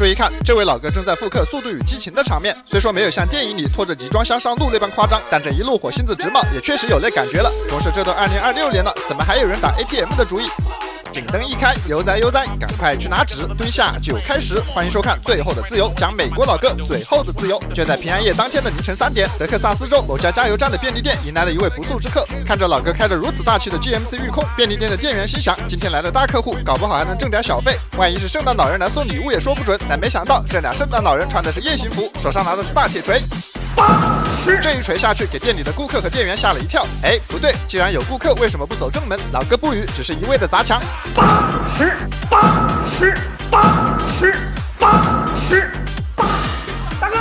注意看，这位老哥正在复刻《速度与激情》的场面，虽说没有像电影里拖着集装箱上路那般夸张，但这一路火星子直冒，也确实有那感觉了。同时，这都2026年了，怎么还有人打 ATM 的主意？警灯一开，悠哉悠哉，赶快去拿纸，蹲下就开始。欢迎收看《最后的自由》，讲美国老哥最后的自由。就在平安夜当天的凌晨3点，德克萨斯州某家加油站的便利店迎来了一位不速之客。看着老哥开着如此大气的 GMC 御空，便利店的店员心想，今天来的大客户，搞不好还能挣点小费。万一是圣诞老人来送礼物也说不准。但没想到，这俩圣诞老人穿的是夜行服，手上拿的是大铁锤。这一锤下去，给店里的顾客和店员吓了一跳。哎，不对，既然有顾客，为什么不走正门？老哥不语，只是一味的砸墙。大哥，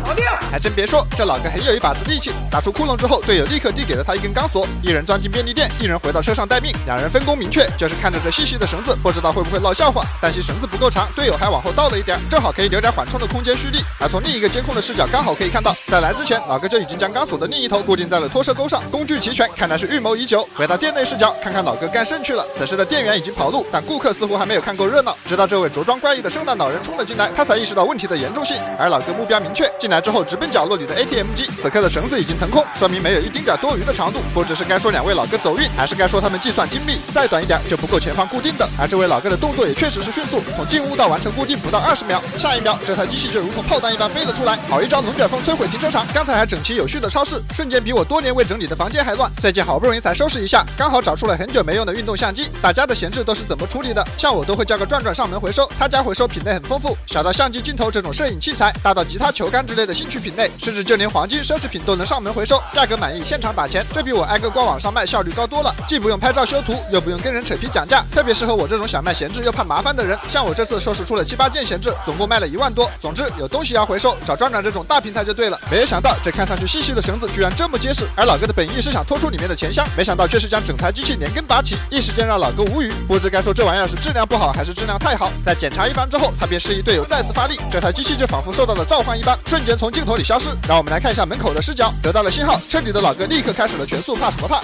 搞定！还真别说，这老哥很有一把子力气。打出窟窿之后，队友立刻递给了他一根钢索，一人钻进便利店，一人回到车上待命。两人分工明确，就是看着这细细的绳子，不知道会不会闹笑话。担心绳子不够长，队友还往后倒了一点，正好可以留点缓冲的空间蓄力。而从另一个监控的视角，刚好可以看到，在来之前，老哥就已经将钢索的另一头固定在了拖车钩上，工具齐全，看来是预谋已久。回到店内视角，看看老哥干甚去了。此时的店员已经跑路，但顾客似乎还没有看够热闹。直到这位着装怪异的圣诞老人冲了进来，他才意识到问题的严重性。而老哥目标明确，进来之后直奔角落里的 ATM 机，此刻的绳子已经腾空，说明没有一丁点多余的长度。不知是该说两位老哥走运，还是该说他们计算精密，再短一点就不够前方固定的。而这位老哥的动作也确实是迅速，从进屋到完成固定不到20秒，下一秒这台机器就如同炮弹一般飞了出来。好一招龙卷风摧毁停车场，刚才还整齐有序的超市，瞬间比我多年未整理的房间还乱。最近好不容易才收拾一下，刚好找出了很久没用的运动相机。大家的闲置都是怎么处理的？像我都会叫个转转上门回收，他家回收品类很丰富，小到相机镜头这种摄影器材，大到吉他球杆之类的兴趣品类，甚至就连黄金奢侈品都能上门回收，价格满意现场打钱。这比我挨个挂网上卖效率高多了，既不用拍照修图，又不用跟人扯皮讲价，特别适合我这种想卖闲置又怕麻烦的人。像我这次收拾出了7、8件闲置，总共卖了1万多。总之有东西要回收，找转转这种大平台就对了。没有想到这看上去细细的绳子居然这么结实，而老哥的本意是想拖出里面的钱箱，没想到却是将整台机器连根拔起，一时间让老哥无语，不知该说这玩意儿是质量不好还是质量太好。在检查一番之后，他便示意队友再次发力，这台机器就仿佛受到了召唤一般，瞬间从镜头里消失。让我们来看一下门口的视角，得到了信号，车里的老哥立刻开始了全速，怕什么怕？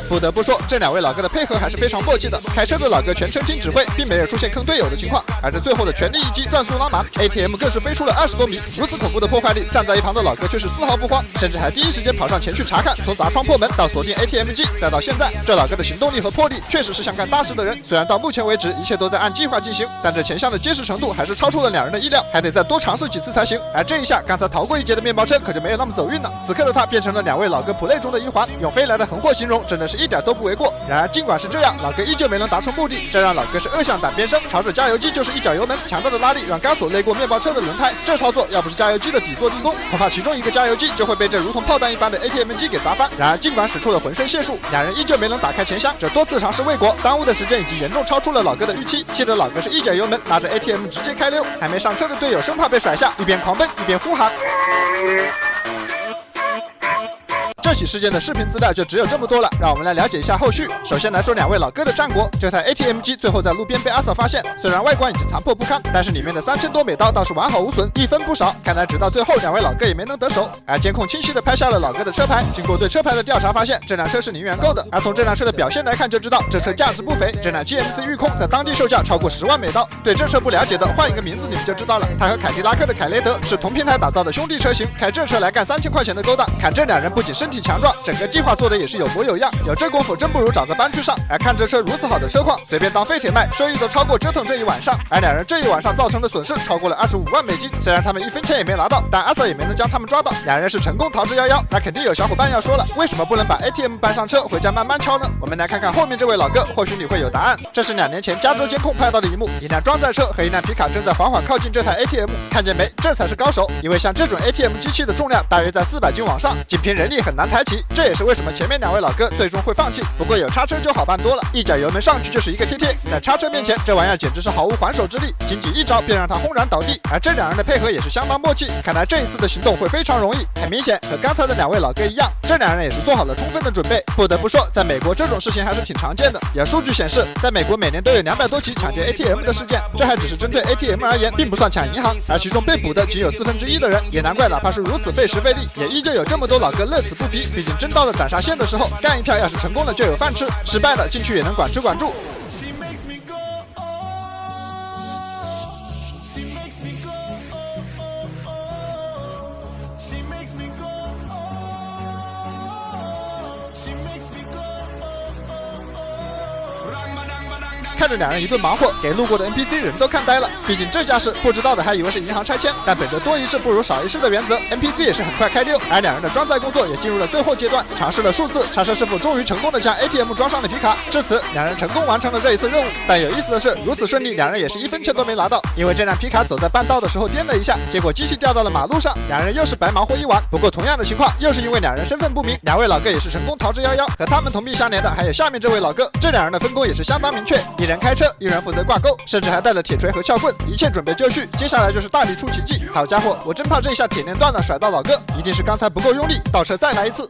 不得不说，这两位老哥的配合还是非常默契的。开车的老哥全程听指挥，并没有出现坑队友的情况，而这最后的全力一击转速拉满 ，ATM 更是飞出了20多米，如此恐怖的破坏力，站在一旁的老哥却是丝毫不慌，甚至还第一时间跑上前去查看。从砸窗破门到锁定 ATM 机，再到现在，这老哥的行动力和魄力确实是像干大事的人。虽然到目前为止一切都在按计划进行，但这前项的结实程度还是超出了两人的意料，还得再多尝试几次才行。而这一下，刚才逃过一劫的面包车可就没有那么走运了。此刻的他变成了两位老哥 play 中的一环，用飞来的横祸形容，真的是一点都不为过。然而尽管是这样，老哥依旧没能达成目的，这让老哥是恶向胆边生，朝着加油机就是一脚油门，强大的拉力让钢索勒过面包车的轮胎。这操作要不是加油机的底座立功，恐怕其中一个加油机就会被这如同炮弹一般的 ATM 机给砸翻。然而尽管使出了浑身解数，两人依旧没能打开钱箱，这多次尝试未果，耽误的时间已经严重超出了老哥的预期，气得老哥是一脚油门，拿着 ATM 直接开溜。还没上车的队友生怕被甩下，一边狂奔一边呼喊。这起事件的视频资料就只有这么多了，让我们来了解一下后续。首先来说两位老哥的战果，这台 ATM 机最后在路边被阿嫂发现，虽然外观已经残破不堪，但是里面的3000多美刀倒是完好无损，一分不少。看来直到最后两位老哥也没能得手。而监控清晰地拍下了老哥的车牌，经过对车牌的调查发现，这辆车是零元购的。而从这辆车的表现来看就知道，这车价值不菲。这辆 GMC 御空在当地售价超过10万美刀。对这车不了解的，换一个名字你们就知道了。它和凯迪拉克的凯雷德是同平台打造的兄弟车型，开这车来干3000块钱的勾当。看这两人不仅身体强壮，整个计划做的也是有模有样，有这功夫真不如找个班去上。而看这车如此好的车况，随便当废铁卖，收益都超过折腾这一晚上。而两人这一晚上造成的损失超过了25万美金，虽然他们1分钱也没拿到，但阿 Sir 也没能将他们抓到。两人是成功逃之夭夭。那肯定有小伙伴要说了，为什么不能把 ATM 搬上车回家慢慢敲呢？我们来看看后面这位老哥，或许你会有答案。这是2年前加州监控拍到的一幕，一辆装载车和一辆皮卡正在缓缓靠近这台 ATM， 看见没？这才是高手，因为像这种 ATM 机器的重量大约在400斤往上，仅凭人力很难开启，这也是为什么前面2位老哥最终会放弃。不过有叉车就好办多了，一脚油门上去就是一个贴，在叉车面前，这玩意儿简直是毫无还手之力，仅仅一招便让他轰然倒地。而这2人的配合也是相当默契，看来这一次的行动会非常容易。很明显，和刚才的2位老哥一样，这2人也是做好了充分的准备。不得不说，在美国这种事情还是挺常见的。有数据显示，在美国每年都有200多起抢劫 ATM 的事件，这还只是针对 ATM 而言，并不算抢银行，而其中被捕的仅有1/4的人。也难怪，哪怕是如此费时费力，也依旧有这么多老哥乐此不疲。毕竟真到了斩杀线的时候，干一票要是成功了就有饭吃，失败了进去也能管吃管住。看着2人一顿忙活，给路过的 NPC 人都看呆了。毕竟这架势，不知道的还以为是银行拆迁，但本着多一事不如少一事的原则 ，NPC 也是很快开溜。而2人的装载工作也进入了最后阶段，尝试了数次，叉车师傅终于成功的将 ATM 装上了皮卡。至此，2人成功完成了这一次任务。但有意思的是，如此顺利，2人也是1分钱都没拿到，因为这辆皮卡走在半道的时候颠了一下，结果机器掉到了马路上，2人又是白忙活一晚。不过同样的情况，又是因为2人身份不明，2位老哥也是成功逃之夭夭。和他们同病相怜的还有下面这位老哥，这2人的分工也是相当明确，一人开车，一人负责挂钩，甚至还带了铁锤和撬棍，一切准备就绪。接下来就是大力出奇迹。好家伙，我真怕这下铁链断了甩到老哥，一定是刚才不够用力，倒车再来一次。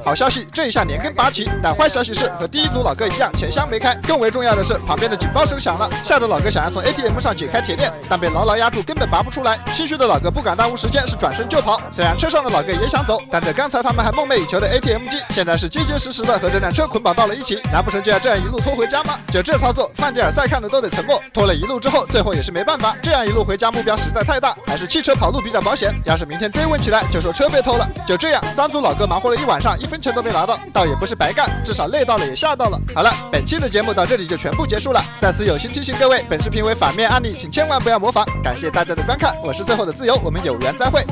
好消息，这一下连根拔起，但坏消息是和第一组老哥一样，钱箱没开。更为重要的是，旁边的警报声响了，吓得老哥想要从 ATM 上解开铁链，但被牢牢压住，根本拔不出来。心虚的老哥不敢耽误时间，是转身就跑。虽然车上的老哥也想走，但这刚才他们还梦寐以求的 ATM 机，现在是结结实实的和这辆车捆绑到了一起，难不成就要这样一路拖回家吗？就这操作，范吉尔赛看的都得沉默。拖了一路之后，最后也是没办法，这样一路回家目标实在太大，还是汽车跑路比较保险。要是明天追问起来，就说车被偷了。就这样，3组老哥忙活了一晚上，1分钱都没拿到，倒也不是白干，至少累到了也吓到了。好了，本期的节目到这里就全部结束了。在此友情提醒各位，本视频为反面案例，请千万不要模仿。感谢大家的观看，我是最后的自由，我们有缘再会。